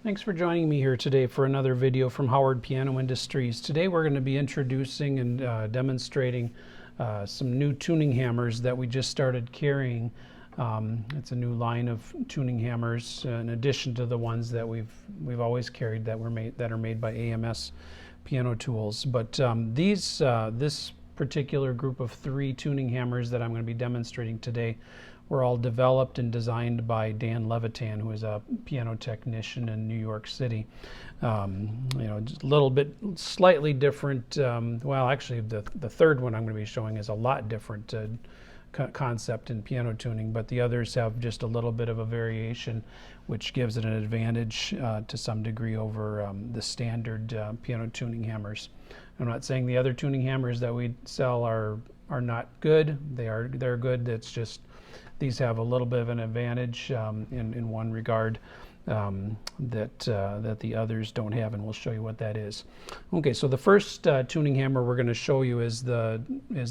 Thanks for joining me here today for another video from Howard Piano Industries. Today we're going to be introducing and demonstrating some new tuning hammers that we just started carrying. It's a new line of tuning hammers in addition to the ones that we've always carried that are made by AMS Piano Tools. But this particular group of 3 tuning hammers that I'm going to be demonstrating today were all developed and designed by Dan Levitan, who is a piano technician in New York City. Just a little bit slightly different. Well, actually, the third one I'm going to be showing is a lot different concept in piano tuning, but the others have just a little bit of a variation, which gives it an advantage to some degree over the standard piano tuning hammers. I'm not saying the other tuning hammers that we sell are not good. They're good. It's just these have a little bit of an advantage in one regard that the others don't have, and we'll show you what that is. Okay, so the first tuning hammer we're going to show you is the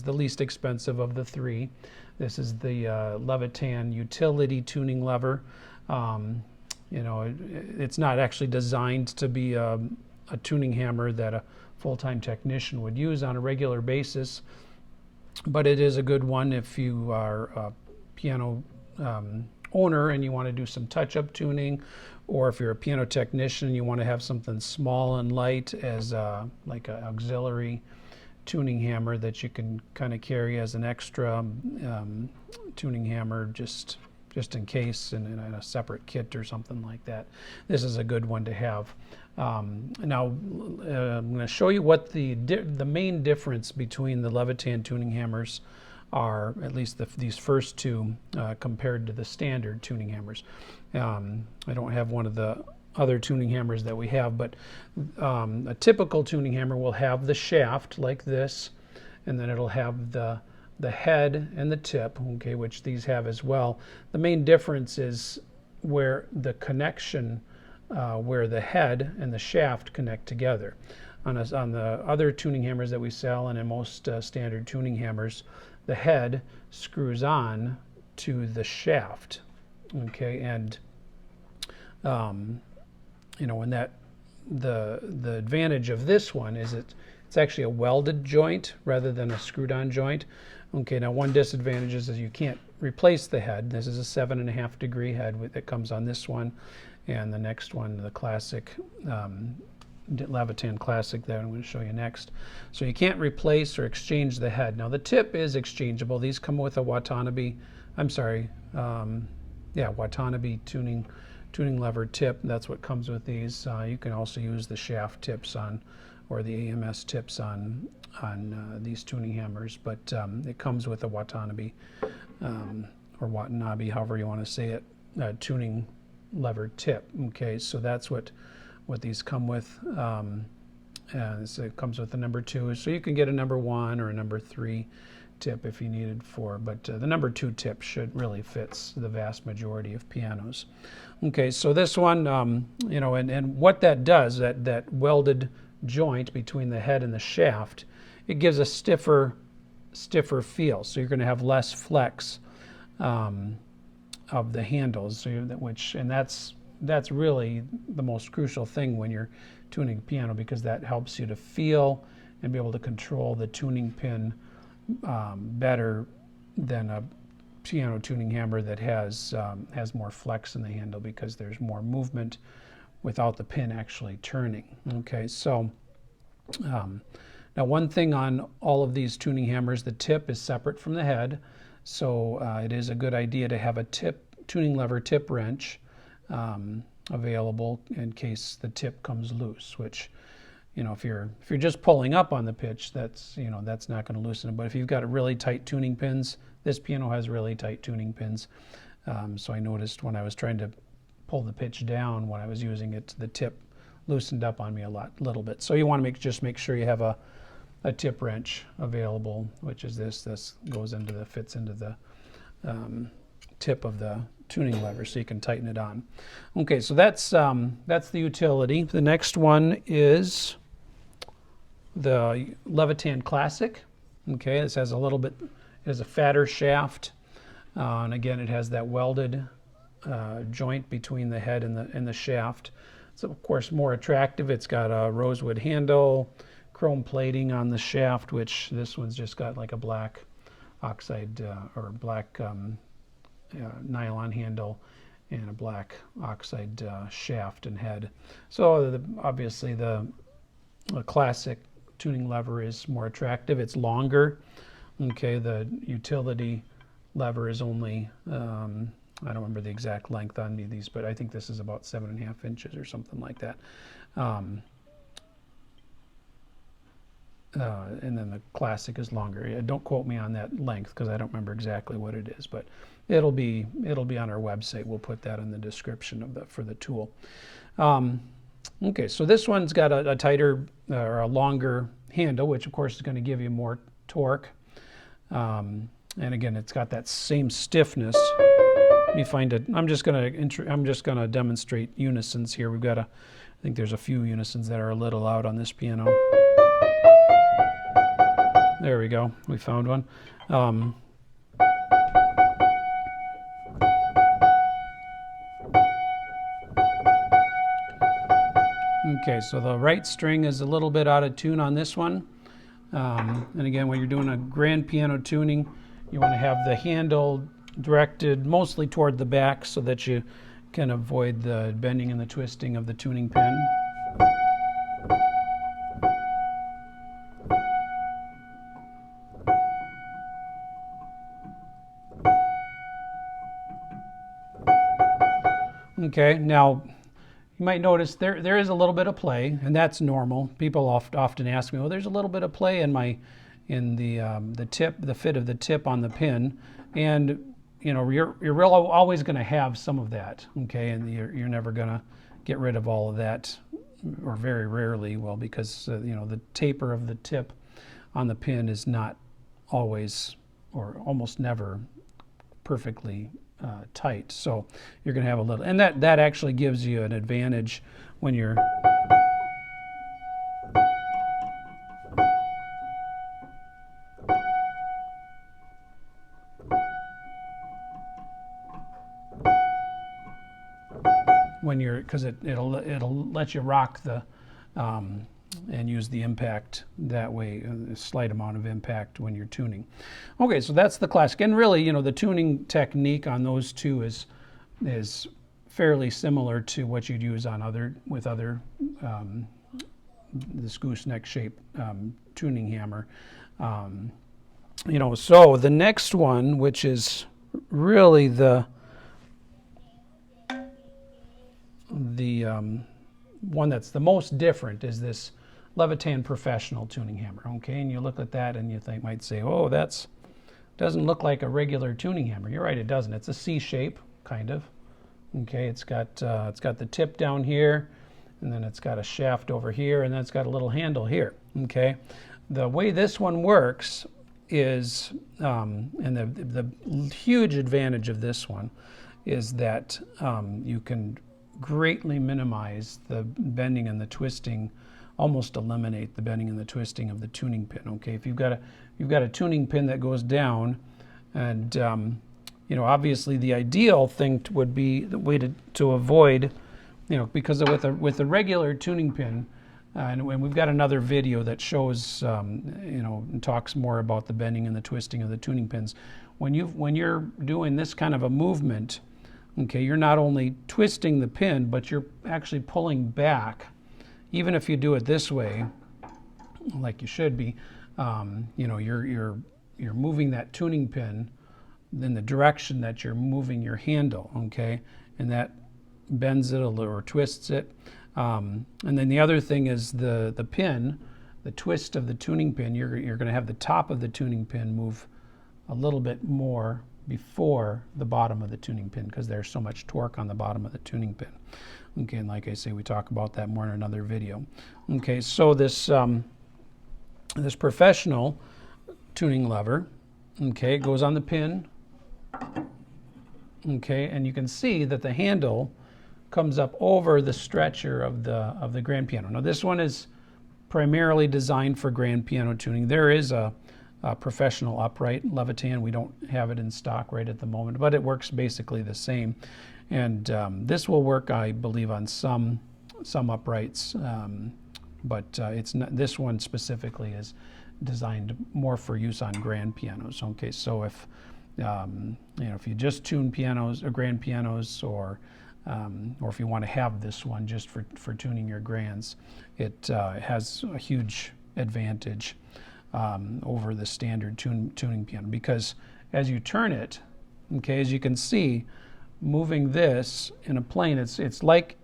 least expensive of the 3. This is the Levitan utility tuning lever. It's not actually designed to be a tuning hammer that a full-time technician would use on a regular basis, but it is a good one if you are piano owner and you want to do some touch-up tuning, or if you're a piano technician and you want to have something small and light as like an auxiliary tuning hammer that you can kind of carry as an extra tuning hammer just in case in a separate kit or something like that. This is a good one to have. Now I'm going to show you what the main difference between the Levitan tuning hammers are, at least these first 2 compared to the standard tuning hammers. I don't have one of the other tuning hammers that we have, but a typical tuning hammer will have the shaft like this, and then it'll have the head and the tip, okay, which these have as well. The main difference is where the connection, where the head and the shaft connect together. On the other tuning hammers that we sell, and in most standard tuning hammers, the head screws on to the shaft, okay, and when the advantage of this one is it's actually a welded joint rather than a screwed-on joint. Okay, now one disadvantage is you can't replace the head. This is a 7.5 degree head that comes on this one, and the next one, the classic Levitan Classic that I'm going to show you next. So you can't replace or exchange the head. Now the tip is exchangeable. These come with a Watanabe tuning lever tip. That's what comes with these. You can also use the shaft tips or the AMS tips on these tuning hammers, but it comes with a Watanabe or Watanabe, however you want to say it, tuning lever tip. Okay, so that's what these come with. So it comes with the number 2, so you can get a number 1 or a number 3 tip if you needed 4, but the number 2 tip really fits the vast majority of pianos. Okay, so this one, and what that does, that welded joint between the head and the shaft, it gives a stiffer feel, so you're going to have less flex of the handles, and that's really the most crucial thing when you're tuning piano, because that helps you to feel and be able to control the tuning pin better than a piano tuning hammer that has more flex in the handle, because there's more movement without the pin actually turning. Okay, so now one thing on all of these tuning hammers, the tip is separate from the head, so it is a good idea to have a tuning lever tip wrench available in case the tip comes loose, which, if you're just pulling up on the pitch, that's not going to loosen it. But if you've got really tight tuning pins, this piano has really tight tuning pins. So I noticed when I was trying to pull the pitch down when I was using it, the tip loosened up on me a little bit. So you want to just make sure you have a tip wrench available, which is this. This fits into the tip of the tuning lever, so you can tighten it on. Okay, so that's the utility. The next one is the Levitan Classic. Okay, this has it has a fatter shaft, and again it has that welded joint between the head and the shaft. It's of course more attractive. It's got a rosewood handle, chrome plating on the shaft, which this one's just got like a black oxide or black nylon handle and a black oxide shaft and head. So obviously the classic tuning lever is more attractive. It's longer. Okay, the utility lever is only, I don't remember the exact length on these, but I think this is about 7.5 inches or something like that. And then the classic is longer. Don't quote me on that length because I don't remember exactly what it is, but it'll be on our website. We'll put that in the description for the tool. Okay, so this one's got a tighter or a longer handle, which of course is going to give you more torque. And again, it's got that same stiffness. Let me find it. I'm just going to demonstrate unisons here. We've got I think there's a few unisons that are a little out on this piano. There we go. We found one. Okay, so the right string is a little bit out of tune on this one. And again, when you're doing a grand piano tuning, you want to have the handle directed mostly toward the back so that you can avoid the bending and the twisting of the tuning pin. Okay, now you might notice there is a little bit of play, and that's normal. People often ask me, well, there's a little bit of play in the tip, the fit of the tip on the pin, and you know you're always going to have some of that. Okay, and you're never going to get rid of all of that, or very rarely. Well, because you know the taper of the tip on the pin is not always or almost never perfectly tight, so you're going to have a little, and that actually gives you an advantage when you're because it'll let you rock the and use the impact that way, a slight amount of impact when you're tuning. Okay, so that's the classic, and really, you know, the tuning technique on those two is fairly similar to what you'd use on this gooseneck shape tuning hammer. You know, so the next one, which is really the one that's the most different, is this Levitan Professional tuning hammer. Okay, and you look at that and you might say, oh, doesn't look like a regular tuning hammer. You're right, it doesn't. It's a C shape, kind of. Okay, it's got the tip down here, and then it's got a shaft over here, and then it's got a little handle here. Okay, the way this one works is, and the huge advantage of this one is that you can greatly minimize the bending and the twisting, almost eliminate the bending and the twisting of the tuning pin. Okay, if you've got a tuning pin that goes down, and you know, obviously the ideal thing would be the way to avoid, you know, because with a regular tuning pin, and we've got another video that shows, you know, and talks more about the bending and the twisting of the tuning pins. When you're doing this kind of a movement, okay, you're not only twisting the pin, but you're actually pulling back. Even if you do it this way, like you should be, you know, you're moving that tuning pin in the direction that you're moving your handle, okay, and that bends it a little or twists it. And then the other thing is the pin, the twist of the tuning pin. You're going to have the top of the tuning pin move a little bit more before the bottom of the tuning pin, because there's so much torque on the bottom of the tuning pin. Okay, and like I say, we talk about that more in another video. Okay, so this this professional tuning lever, okay, goes on the pin. Okay, and you can see that the handle comes up over the stretcher of the grand piano. Now this one is primarily designed for grand piano tuning. There is a professional upright Levitan. We don't have it in stock right at the moment, but it works basically the same. And this will work, I believe, on some some uprights, but it's not, this one specifically is designed more for use on grand pianos. Okay, so if you know, if you just tune pianos or grand pianos, or if you want to have this one just for tuning your grands, it has a huge advantage over the standard tuning piano, because as you turn it, okay, as you can see, moving this in a plane, it's like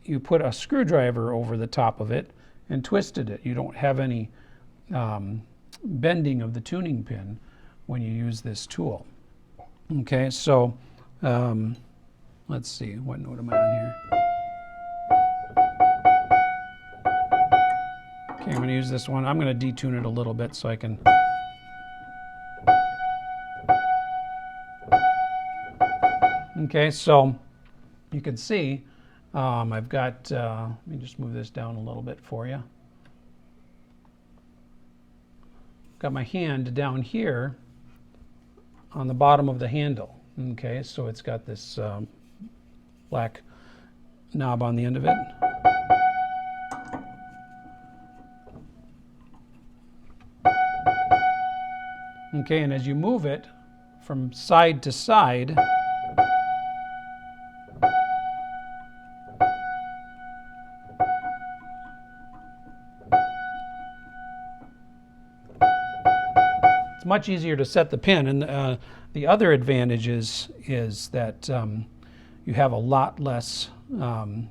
you put a screwdriver over the top of it and twisted it. You don't have any bending of the tuning pin when you use this tool. Okay, so let's see, what note am I on here? Okay, I'm going to use this one. I'm going to detune it a little bit so I can. Okay, so you can see I've got, let me just move this down a little bit for you. Got my hand down here on the bottom of the handle. Okay, so it's got this black knob on the end of it. Okay, and as you move it from side to side, it's much easier to set the pin. And the other advantage is that you have a lot less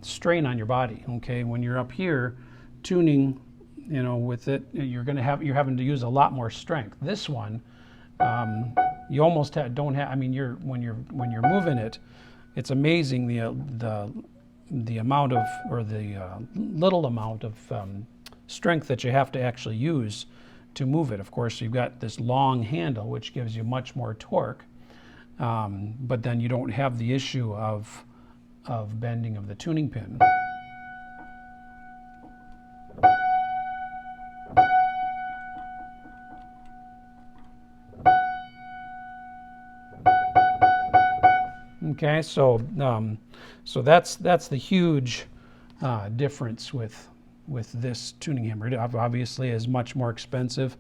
strain on your body. Okay, when you're up here tuning, you know, with it, you're having to use a lot more strength. This one, you almost don't have. I mean, when you're moving it, it's amazing the amount of, or the little amount of strength that you have to actually use to move it. Of course, you've got this long handle, which gives you much more torque, but then you don't have the issue of bending of the tuning pin. Okay, so that's the huge difference with this tuning hammer. It obviously is much more expensive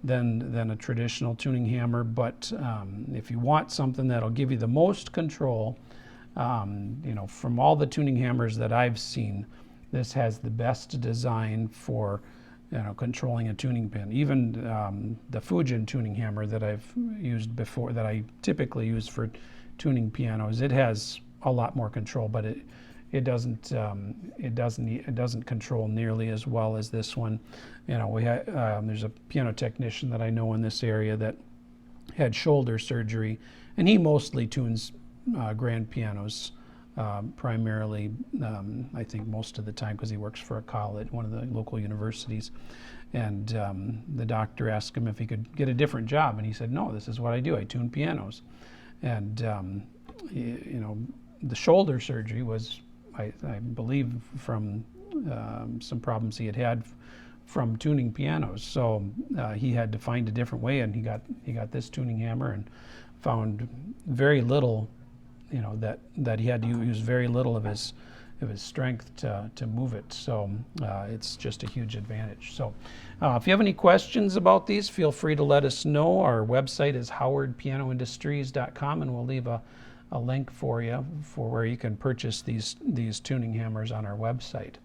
than a traditional tuning hammer, but if you want something that'll give you the most control, you know, from all the tuning hammers that I've seen, this has the best design for, you know, controlling a tuning pin. Even the Fujin tuning hammer that I've used before, that I typically use for tuning pianos, it has a lot more control, but it doesn't control nearly as well as this one. You know, there's a piano technician that I know in this area that had shoulder surgery, and he mostly tunes grand pianos, primarily, I think most of the time, because he works for a college, one of the local universities. And the doctor asked him if he could get a different job, and he said, no, this is what I do, I tune pianos. And you know, the shoulder surgery was, I believe, from some problems he had from tuning pianos. So he had to find a different way, and he got this tuning hammer and found very little, you know, that he had to use very little of his strength to move it. So it's just a huge advantage. So if you have any questions about these, feel free to let us know. Our website is howardpianoindustries.com, and we'll leave a link for you for where you can purchase these tuning hammers on our website.